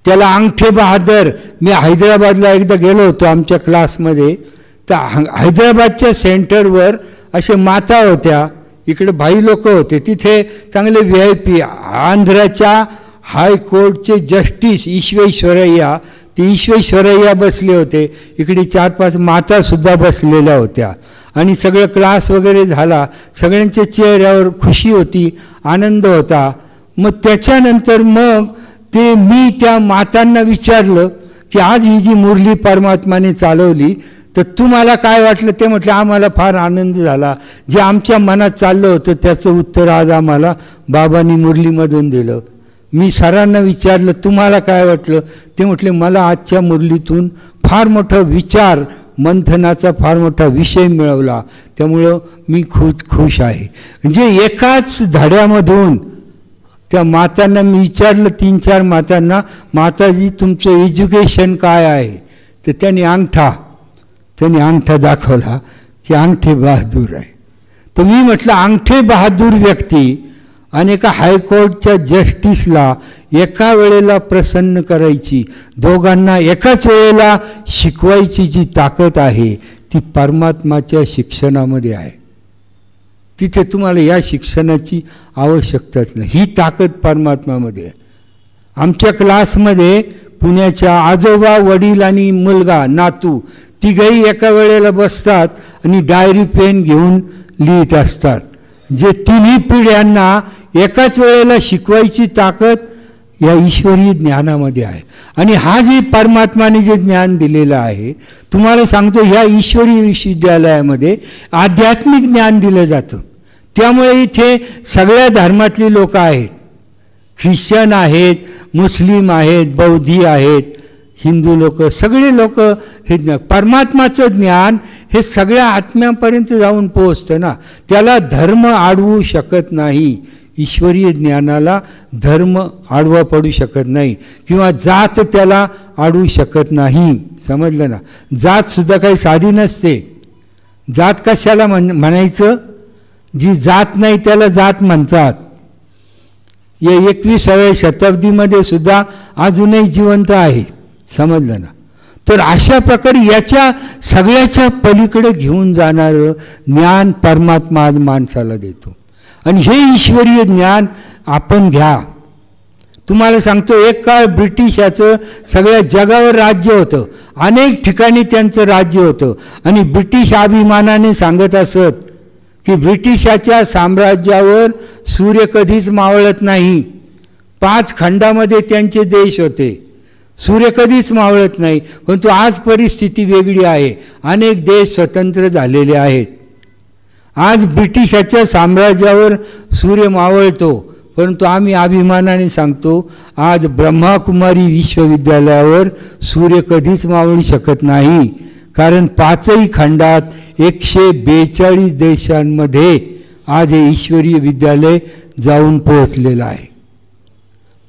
त्याला अंगठे बहादर, मी हैदराबादला एकदा गेलो होतो आमच्या क्लासमध्ये, तर हैदराबादच्या सेंटरवर असे माता होत्या, इकडे भाई लोक होते, तिथे चांगले VIP. आंध्राच्या हायकोर्टचे जस्टिस ईश्वेश्वरय्या, ते ईश्वेश्वरय्या बसले होते, इकडे 4-5 मातासुद्धा बसलेल्या होत्या. आणि सगळं क्लास वगैरे झाला, सगळ्यांच्या चेहऱ्यावर खुशी होती, आनंद होता. मग त्याच्यानंतर मग ते मी त्या मातांना विचारलं की आज ही जी मुरली परमात्माने चालवली तर तुम्हाला काय वाटलं. ते म्हटले आम्हाला फार आनंद झाला, जे आमच्या मनात चाललं होतं त्याचं उत्तर आज आम्हाला बाबांनी मुरलीमधून दिलं. मी सरांना विचारलं तुम्हाला काय वाटलं. ते म्हटले मला आजच्या मुरलीतून फार मोठा विचार मंथनाचा फार मोठा विषय मिळवला, त्यामुळं मी खुश आहे. म्हणजे एकाच धड्यामधून त्या मातांना मी विचारलं, 3-4 मातांना, माताजी तुमचं एज्युकेशन काय आहे. तर त्यांनी अंगठा दाखवला की अंगठे बहादूर आहे. तर मी म्हटलं अंगठे बहादूर व्यक्ती आणि एका हायकोर्टच्या जस्टिसला एका वेळेला प्रसन्न करायची, दोघांना एकाच वेळेला शिकवायची जी ताकद आहे ती परमात्माच्या शिक्षणामध्ये आहे. तिथे तुम्हाला या शिक्षणाची आवश्यकताच नाही, ही ताकद परमात्मामध्ये आहे. आमच्या क्लासमध्ये पुण्याच्या आजोबा, वडील आणि मुलगा, नातू तिघही एका वेळेला बसतात आणि डायरी पेन घेऊन लिहित असतात. जे तिन्ही पिढ्यांना एकाच वेळेला शिकवायची ताकद या ईश्वरी ज्ञानामध्ये आहे. आणि हा जे परमात्माने जे ज्ञान दिलेलं आहे, तुम्हाला सांगतो ह्या ईश्वरी विश्वविद्यालयामध्ये आध्यात्मिक ज्ञान दिलं जातं. त्यामुळे इथे सगळ्या धर्मातली लोक आहेत, ख्रिश्चन आहेत, मुस्लिम आहेत, बौद्धी आहेत, हिंदू लोक, सगळे लोक हे परमात्माचं ज्ञान हे सगळ्या आत्म्यापर्यंत जाऊन पोहोचतं ना. त्याला धर्म अडवू शकत नाही. ईश्वरीय ज्ञानाला धर्म आडवा पडू शकत नाही किंवा जात त्याला अडवू शकत नाही. समजलं ना. जातसुद्धा काही साधी नसते. जात कशाला म्हणायचं, जी जात नाही त्याला जात म्हणतात. या 21व्या शताब्दीमध्ये सुद्धा अजूनही जिवंत आहे. समजलं ना. तर अशा प्रकारे याच्या सगळ्याच्या पलीकडे घेऊन जाणारं ज्ञान परमात्मा आज माणसाला देतो. आणि हे ईश्वरीय ज्ञान आपण घ्या. तुम्हाला सांगतो एक काळ ब्रिटिशाचं सगळ्या जगावर राज्य होतं, अनेक ठिकाणी त्यांचं राज्य होतं. आणि ब्रिटिश अभिमानाने सांगत असत की ब्रिटिशाच्या साम्राज्यावर सूर्य कधीच मावळत नाही. 5 खंडामध्ये त्यांचे देश होते, सूर्य कधीच मावळत नाही. परंतु आज परिस्थिती वेगळी आहे, अनेक देश स्वतंत्र झालेले आहेत. आज ब्रिटिशाच्या साम्राज्यावर सूर्य मावळतो, परंतु आम्ही अभिमानाने सांगतो आज ब्रह्माकुमारी विश्वविद्यालयावर सूर्य कधीच मावळू शकत नाही. कारण 5ही खंडात 142 देशांमध्ये आज हे ईश्वरीय विद्यालय जाऊन पोहोचलेलं आहे.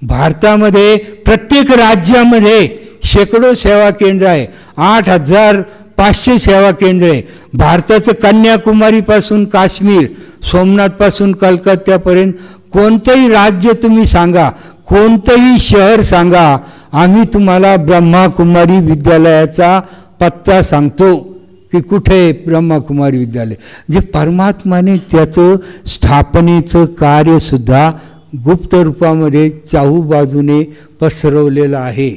भारतामध्ये प्रत्येक राज्यामध्ये शेकडो सेवा केंद्र आहे, 8500 सेवा केंद्र आहे. भारताचं कन्याकुमारीपासून काश्मीर, सोमनाथपासून कलकत्त्यापर्यंत कोणतंही राज्य तुम्ही सांगा, कोणतंही शहर सांगा, आम्ही तुम्हाला ब्रह्माकुमारी विद्यालयाचा पत्ता सांगतो की कुठे ब्रह्माकुमारी विद्यालय. जे परमात्माने त्याचं स्थापनेचं कार्यसुद्धा गुप्त रूपामध्ये चाहू बाजूने पसरवलेलं आहे.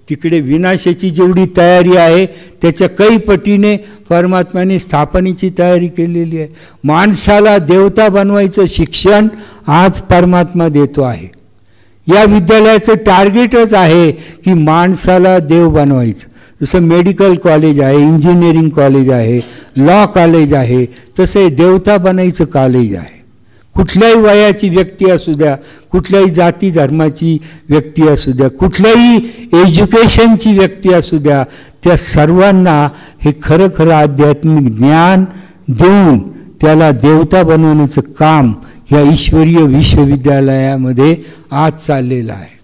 तिकडे विनाशाची जेवढी तयारी आहे त्याच्या काही पटीने परमात्म्याने स्थापनेची तयारी केलेली आहे. माणसाला देवता बनवायचं शिक्षण आज परमात्मा देतो आहे. या विद्यालयाचं टार्गेटच आहे की माणसाला देव बनवायचं. जसं मेडिकल कॉलेज आहे, इंजिनिअरिंग कॉलेज आहे, लॉ कॉलेज आहे, तसं हे देवता बनायचं कॉलेज आहे. कुठल्याही वयाची व्यक्ती असू द्या, कुठल्याही जाती धर्माची व्यक्ती असू द्या, कुठल्याही एज्युकेशनची व्यक्ती असू द्या, त्या सर्वांना हे खरं खरं आध्यात्मिक ज्ञान देऊन त्याला देवता बनवण्याचं काम ह्या ईश्वरीय विश्वविद्यालयामध्ये आज चाललेलं आहे.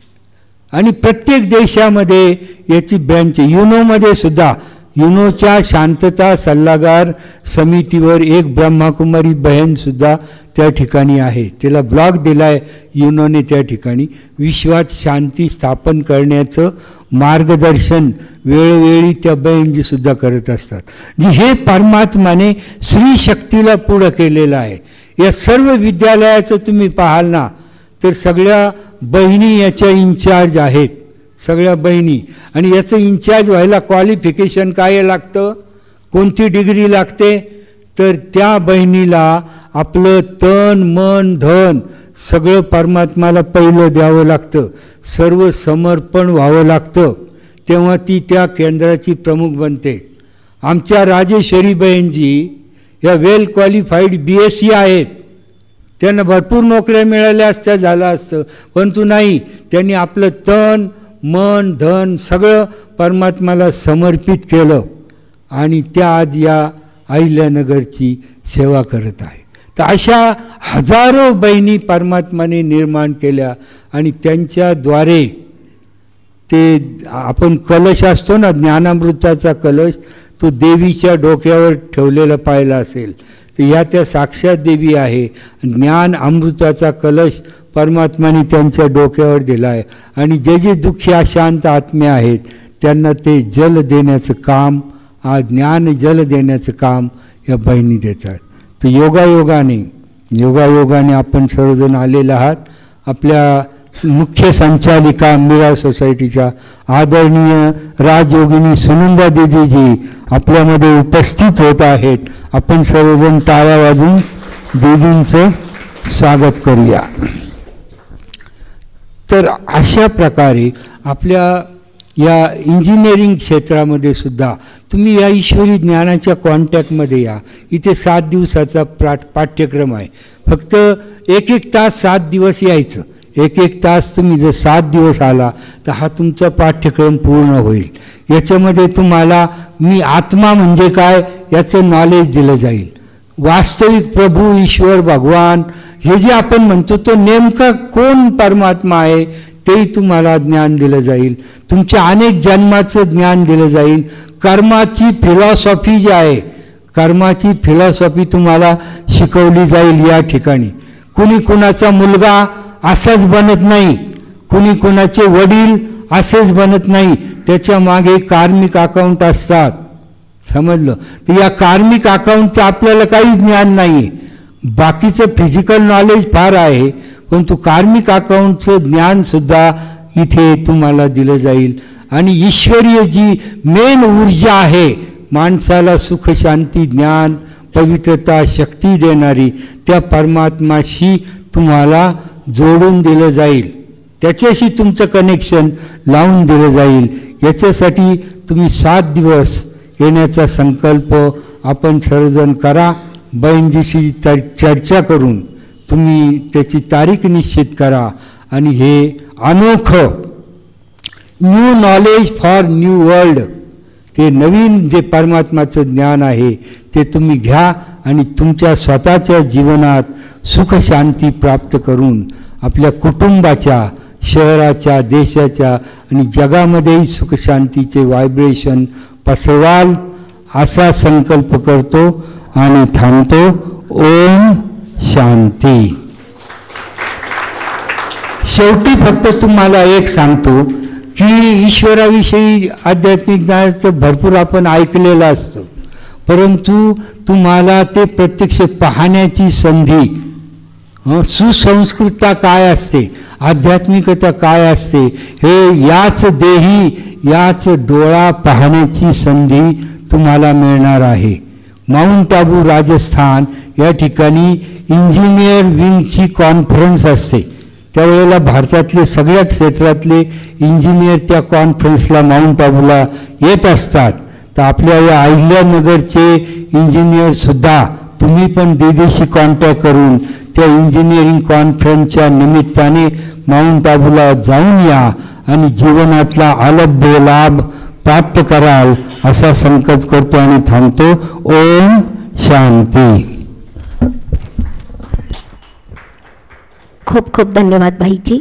आणि प्रत्येक देशामध्ये याची ब्रँच, युनोमध्ये सुद्धा, युनोच्या शांतता सल्लागार समितीवर एक ब्रह्माकुमारी बहीणसुद्धा त्या ठिकाणी आहे. तिला ब्लॉग दिला आहे युनोने. त्या ठिकाणी विश्वात शांती स्थापन करण्याचं मार्गदर्शन वेळोवेळी त्या बहीणजीसुद्धा करत असतात. जी हे परमात्माने स्त्री शक्तीला पुढं केलेलं आहे. या सर्व विद्यालयाचं तुम्ही पाहाल ना तर सगळ्या बहिणी याच्या इन्चार्ज आहेत, सगळ्या बहिणी. आणि याचं इन्चार्ज व्हायला क्वालिफिकेशन काय लागतं, कोणती डिग्री लागते, तर त्या बहिणीला आपलं तन मन धन सगळं परमात्माला पहिलं द्यावं लागतं, सर्व समर्पण व्हावं लागतं, तेव्हा ती त्या केंद्राची प्रमुख बनते. आमच्या राजेश्वरी बहीणजी या वेल क्वालिफाईड BSc आहेत. त्यांना भरपूर नोकऱ्या मिळाल्या असत्या, झालं असतं, परंतु नाही, त्यांनी आपलं तन मन धन सगळं परमात्माला समर्पित केलं आणि त्या आज या अहिल्यानगरची सेवा करत आहे. तर अशा हजारो बहिणी परमात्माने निर्माण केल्या आणि त्यांच्याद्वारे ते आपण कलश असतो ना, ज्ञानामृताचा कलश, तो देवीच्या डोक्यावर ठेवलेला पाहिला असेल तर या त्या साक्षात देवी आहे. ज्ञान अमृताचा कलश परमात्माने त्यांच्या डोक्यावर दिला आहे आणि जे जे दुःखी अशांत आत्मे आहेत त्यांना ते जल देण्याचं काम, ज्ञान जल देण्याचं काम या बहिणी देतात. तर योगायोगाने आपण सर्वजण आलेले आहात. आपल्या मुख्य संचालिका मीरा सोसायटीच्या आदरणीय राजयोगिनी सुनंदा दीदीजी आपल्यामध्ये उपस्थित होत आहेत. आपण सर्वजण टाळ्या वाजवून दीदींचं स्वागत करूया. तर अशा प्रकारे आपल्या या इंजिनिअरिंग क्षेत्रामध्ये सुद्धा तुम्ही या ईश्वरी ज्ञानाच्या कॉन्टॅक्टमध्ये या. इथे 7 दिवसाचा पाठ्यक्रम आहे. फक्त 1-1 तास 7 दिवस यायचं. 1-1 तास तुम्ही जर 7 दिवस आला तर हा तुमचा पाठ्यक्रम पूर्ण होईल. याच्यामध्ये तुम्हाला मी आत्मा म्हणजे काय याचं नॉलेज दिलं जाईल. वास्तविक प्रभू ईश्वर भगवान हे जे आपण म्हणतो तो नेमका कोण परमात्मा आहे तेही तुम्हाला ज्ञान दिलं जाईल. तुमच्या अनेक जन्माचं ज्ञान दिलं जाईल. कर्माची फिलॉसॉफी जी आहे, कर्माची फिलॉसॉफी तुम्हाला शिकवली जाईल या ठिकाणी. कुणी कुणाचा मुलगा असाच बनत नाही, कुणी कुणाचे वडील असेच बनत नाही, त्याच्या मागे कार्मिक अकाउंट असतात. समजलं? तर या कार्मिक अकाउंटचं आपल्याला काहीच ज्ञान नाही. बाकीचं फिजिकल नॉलेज फार आहे, परंतु कार्मिक अकाउंटचं ज्ञानसुद्धा इथे तुम्हाला दिलं जाईल. आणि ईश्वरीय जी मेन ऊर्जा आहे माणसाला सुख शांती ज्ञान पवित्रता शक्ती देणारी, त्या परमात्माशी तुम्हाला जोडून दिलं जाईल, त्याच्याशी तुमचं कनेक्शन लावून दिलं जाईल. याच्यासाठी तुम्ही 7 दिवस येण्याचा संकल्प आपण सर्वजण करा. बहिणजीशी चर्चा करून तुम्ही त्याची तारीख निश्चित करा आणि हे अनोखं new knowledge for new world, ते नवीन जे परमात्माचं ज्ञान आहे ते तुम्ही घ्या आणि तुमच्या स्वतःच्या जीवनात सुख शांती प्राप्त करून आपल्या कुटुंबाच्या, शहराच्या, देशाच्या आणि जगामध्येही सुख शांतीचे व्हायब्रेशन पसरवाल असा संकल्प करतो आणि थांबतो. ओम शांती. शेवटी फक्त तुम्हाला एक सांगतो की ईश्वराविषयी आध्यात्मिक ज्ञानाचं भरपूर आपण ऐकलेलं असतं, परंतु तुम्हाला ते प्रत्यक्ष पाहण्याची संधी, सुसंस्कृतता काय असते, आध्यात्मिकता काय असते, हे याच देही याच डोळा पाहण्याची संधी तुम्हाला मिळणार आहे. माउंट आबू राजस्थान या ठिकाणी इंजिनियर विंगची कॉन्फरन्स असते. त्यावेळेला भारतातले सगळ्या क्षेत्रातले इंजिनियर त्या कॉन्फरन्सला माउंट आबूला येत असतात. तर आपल्या या अहिल्यानगरचे इंजिनियरसुद्धा तुम्ही पण दीदीशी कॉन्टॅक्ट करून त्या इंजिनिअरिंग कॉन्फरन्सच्या निमित्ताने माउंट आबूला जाऊन या आणि जीवनातला अलभ्य लाभ प्राप्त कराल असा संकल्प करतो आणि थांबतो. ओम शांती. खूप खूप धन्यवाद भाईजी.